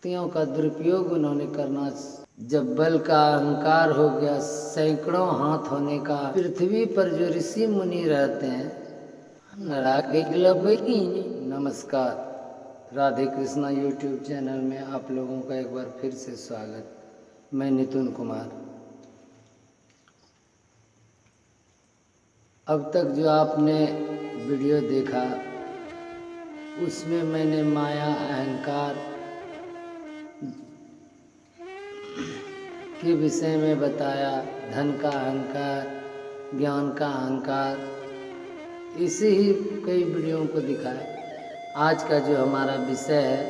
शक्तियों का दुरुपयोग उन्होंने करना, जब बल का अहंकार हो गया, सैकड़ों हाथ होने का, पृथ्वी पर जो ऋषि मुनि रहते हैं, नमस्कार। राधे कृष्णा यूट्यूब चैनल में आप लोगों का एक बार फिर से स्वागत। मैं नितिन कुमार। अब तक जो आपने वीडियो देखा उसमें मैंने माया, अहंकार के विषय में बताया, धन का अहंकार, ज्ञान का अहंकार, इसे ही कई वीडियो को दिखाया। आज का जो हमारा विषय है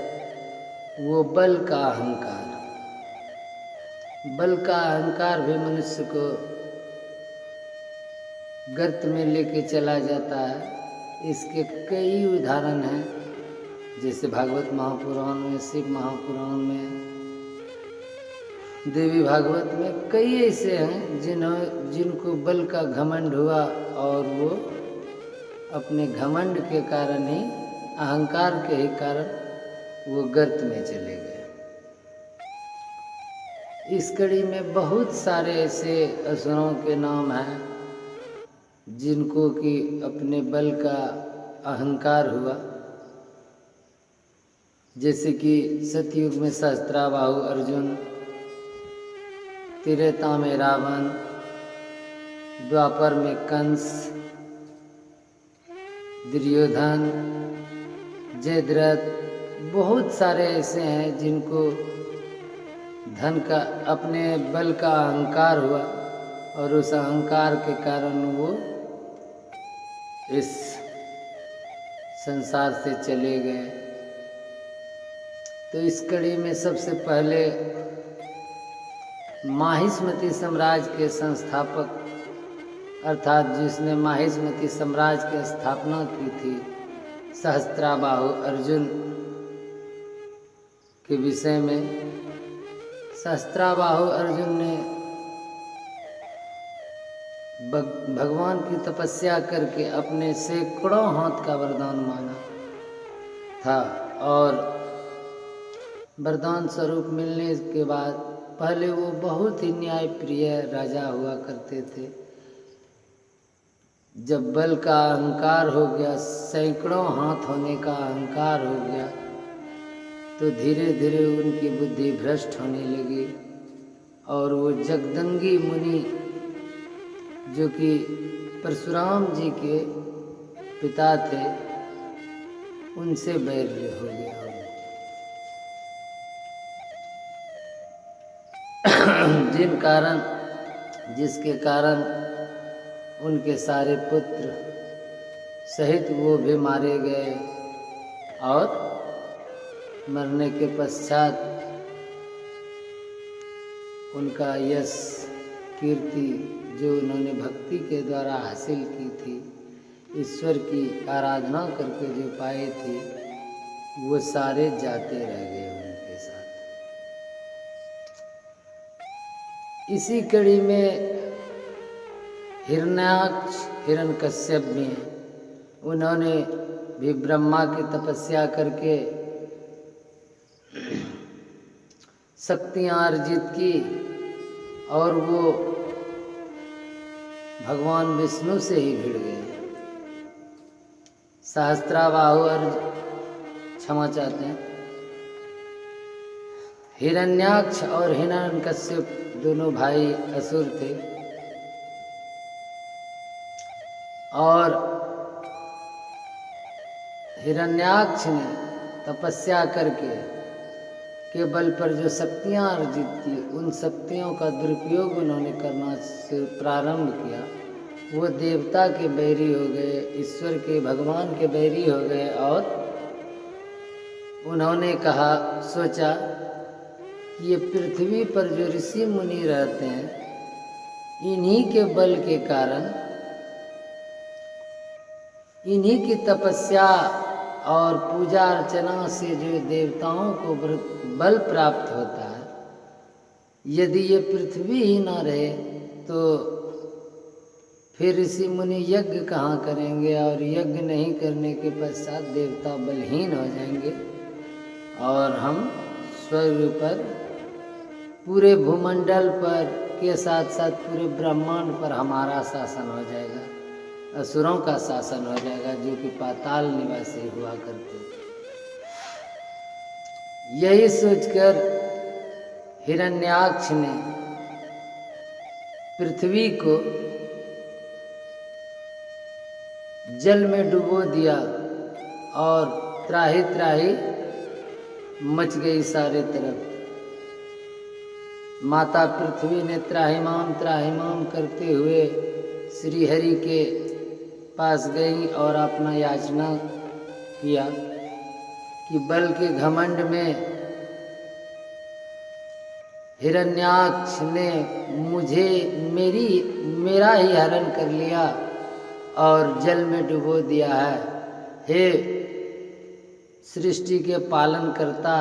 वो बल का अहंकार। बल का अहंकार भी मनुष्य को गर्त में लेके चला जाता है। इसके कई उदाहरण हैं, जैसे भागवत महापुराण में, शिव महापुराण में, देवी भागवत में कई ऐसे हैं जिनको बल का घमंड हुआ और वो अपने घमंड के कारण ही, अहंकार के ही कारण वो गर्त में चले गए। इस कड़ी में बहुत सारे ऐसे असुरों के नाम हैं जिनको कि अपने बल का अहंकार हुआ। जैसे कि सतयुग में सहस्त्राबाहु अर्जुन, त्रेता में रावण, द्वापर में कंस, दुर्योधन, जयद्रथ, बहुत सारे ऐसे हैं जिनको धन का, अपने बल का अहंकार हुआ और उस अहंकार के कारण वो इस संसार से चले गए। तो इस कड़ी में सबसे पहले माहिष्मती साम्राज्य के संस्थापक, अर्थात जिसने माहिष्मती साम्राज्य की स्थापना की थी, सहस्त्राबाहु अर्जुन के विषय में। सहस्त्राबाहु अर्जुन ने भगवान की तपस्या करके अपने सैकड़ों हाथ का वरदान मांगा था, और वरदान स्वरूप मिलने के बाद पहले वो बहुत ही न्यायप्रिय राजा हुआ करते थे। जब बल का अहंकार हो गया, सैकड़ों हाथ होने का अहंकार हो गया, तो धीरे धीरे उनकी बुद्धि भ्रष्ट होने लगी और वो जगदंगी मुनि, जो कि परशुराम जी के पिता थे, उनसे बैर हो गया। जिसके कारण उनके सारे पुत्र सहित वो भी मारे गए, और मरने के पश्चात उनका यश, कीर्ति जो उन्होंने भक्ति के द्वारा हासिल की थी, ईश्वर की आराधना करके जो पाए थे, वो सारे जाते रह गए उनके साथ। इसी कड़ी में हिरण्याक्ष, हिरण्यकश्यप भी हैं। उन्होंने भी ब्रह्मा की तपस्या करके शक्तियाँ अर्जित की, और वो भगवान विष्णु से ही भिड़ गए। सहस्त्राबाहु क्षमा चाहते हैं, हिरण्याक्ष और हिरण्यकश्यप दोनों भाई असुर थे, और हिरण्याक्ष ने तपस्या करके के बल पर जो शक्तियाँ अर्जित की, उन शक्तियों का दुरुपयोग उन्होंने करना से प्रारंभ किया। वो देवता के बैरी हो गए, ईश्वर के, भगवान के बैरी हो गए, और उन्होंने सोचा कि ये पृथ्वी पर जो ऋषि मुनि रहते हैं, इन्हीं के बल के कारण, इन्हीं की तपस्या और पूजा अर्चना से जो देवताओं को बल प्राप्त होता है, यदि ये पृथ्वी ही ना रहे तो फिर ऋषि मुनि यज्ञ कहाँ करेंगे, और यज्ञ नहीं करने के पश्चात देवता बलहीन हो जाएंगे और हम स्वर्ग पर, पूरे भूमंडल पर के साथ साथ पूरे ब्रह्मांड पर हमारा शासन हो जाएगा, असुरों का शासन हो जाएगा जो कि पाताल निवासी हुआ करते। यही सोचकर हिरण्याक्ष ने पृथ्वी को जल में डुबो दिया और त्राही त्राही मच गई सारे तरफ। माता पृथ्वी ने त्राहिमाम करते हुए श्री हरि के पास गई और अपना याचना किया कि बल के घमंड में हिरण्याक्ष ने मेरा ही हरण कर लिया और जल में डुबो दिया है। हे सृष्टि के पालन करता,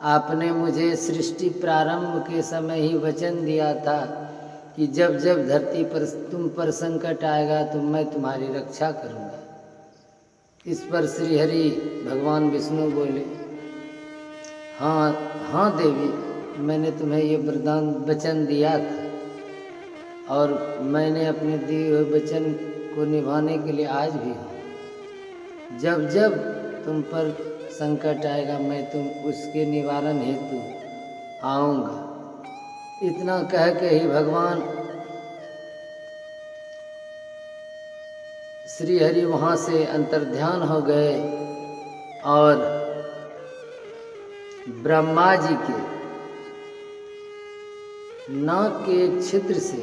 आपने मुझे सृष्टि प्रारंभ के समय ही वचन दिया था कि जब जब धरती पर तुम पर संकट आएगा तो मैं तुम्हारी रक्षा करूंगा। इस पर श्री हरि भगवान विष्णु बोले, हाँ देवी, मैंने तुम्हें ये वरदान वचन दिया था और मैंने अपने दिए हुए वचन को निभाने के लिए आज भी हूँ। जब जब तुम पर संकट आएगा मैं उसके निवारण हेतु आऊँगा। इतना कह के ही भगवान श्री हरि वहाँ से अंतर्ध्यान हो गए और ब्रह्मा जी के नाक के एक छिद्र से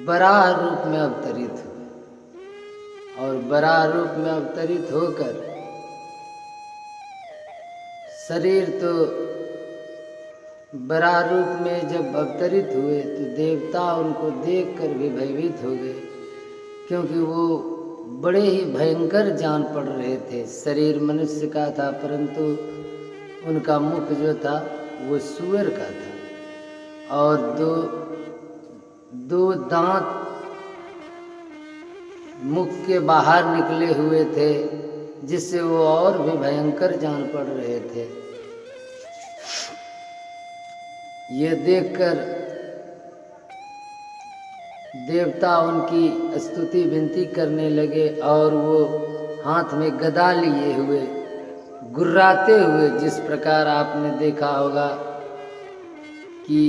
बराह रूप में अवतरित हुए और बराह रूप में अवतरित होकर शरीर तो बराह रूप में जब अवतरित हुए तो देवता उनको देखकर भी भयभीत हो गए, क्योंकि वो बड़े ही भयंकर जान पड़ रहे थे। शरीर मनुष्य का था परंतु उनका मुख जो था वो सूअर का था और दो दांत मुख के बाहर निकले हुए थे, जिससे वो और भी भयंकर जान पड़ रहे थे। ये देखकर देवता उनकी स्तुति विनती करने लगे और वो हाथ में गदा लिए हुए गुर्राते हुए, जिस प्रकार आपने देखा होगा कि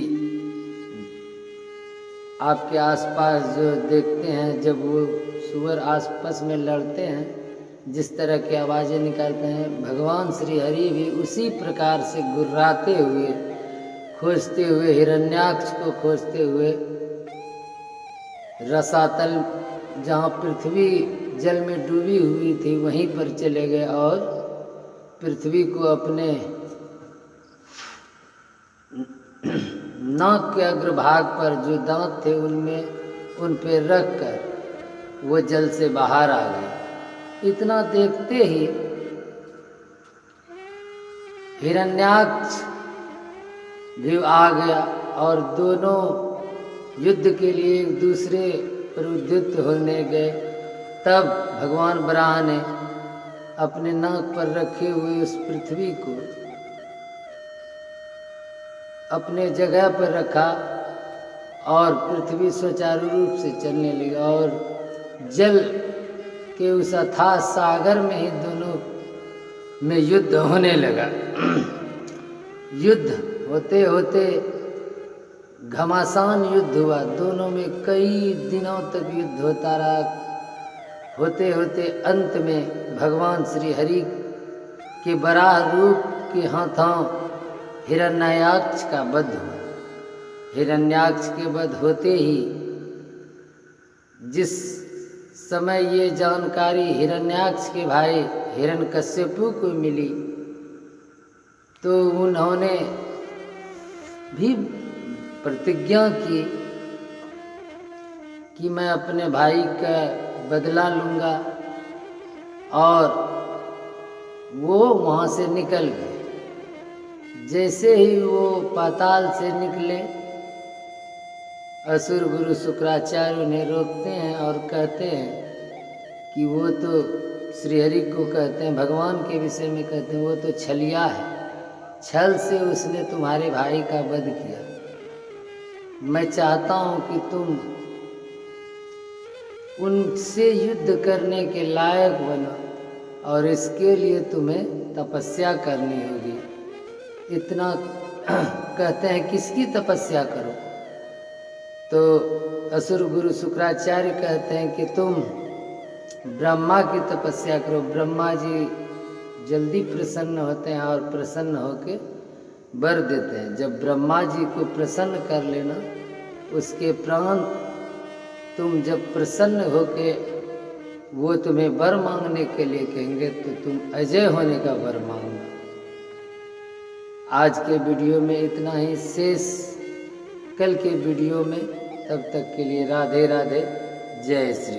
आपके आसपास जो देखते हैं जब वो सूअर आसपास में लड़ते हैं जिस तरह की आवाज़ें निकालते हैं, भगवान श्री हरि भी उसी प्रकार से गुर्राते हुए खोजते हुए हिरण्याक्ष को खोजते हुए रसातल जहाँ पृथ्वी जल में डूबी हुई थी वहीं पर चले गए और पृथ्वी को अपने नाक के अग्रभाग पर जो दांत थे उन पे रख कर वो जल से बाहर आ गए। इतना देखते ही हिरण्याक्ष भी आ गया और दोनों युद्ध के लिए एक दूसरे पर उद्युक्त होने गए। तब भगवान बराह ने अपने नाक पर रखे हुए उस पृथ्वी को अपने जगह पर रखा और पृथ्वी सुचारू रूप से चलने लगी और जल के उस अथाह सागर में ही दोनों में युद्ध होने लगा। युद्ध होते होते घमासान युद्ध हुआ, दोनों में कई दिनों तक युद्ध होता रहा। होते होते अंत में भगवान श्री हरि के बराह रूप के हाथों हिरण्याक्ष का वध हुआ। हिरण्याक्ष के वध होते ही जिस समय ये जानकारी हिरण्याक्ष के भाई हिरण्यकश्यपु को मिली तो उन्होंने भी प्रतिज्ञा की कि मैं अपने भाई का बदला लूँगा और वो वहाँ से निकल गए। जैसे ही वो पाताल से निकले असुर गुरु शुक्राचार्य उन्हें रोकते हैं और कहते हैं कि वो तो श्रीहरि को कहते हैं, भगवान के विषय में कहते हैं वो तो छलिया है, छल से उसने तुम्हारे भाई का वध किया। मैं चाहता हूं कि तुम उनसे युद्ध करने के लायक बनो और इसके लिए तुम्हें तपस्या करनी होगी। इतना कहते हैं किसकी तपस्या करो? तो असुर गुरु शुक्राचार्य कहते हैं कि तुम ब्रह्मा की तपस्या करो। ब्रह्मा जी जल्दी प्रसन्न होते हैं और प्रसन्न होके वर देते हैं। जब ब्रह्मा जी को प्रसन्न कर लेना, उसके प्राण तुम जब प्रसन्न होके वो तुम्हें वर मांगने के लिए कहेंगे तो तुम अजय होने का वर मांगना। आज के वीडियो में इतना ही, शेष कल के वीडियो में। तब तक के लिए राधे राधे, जय श्री।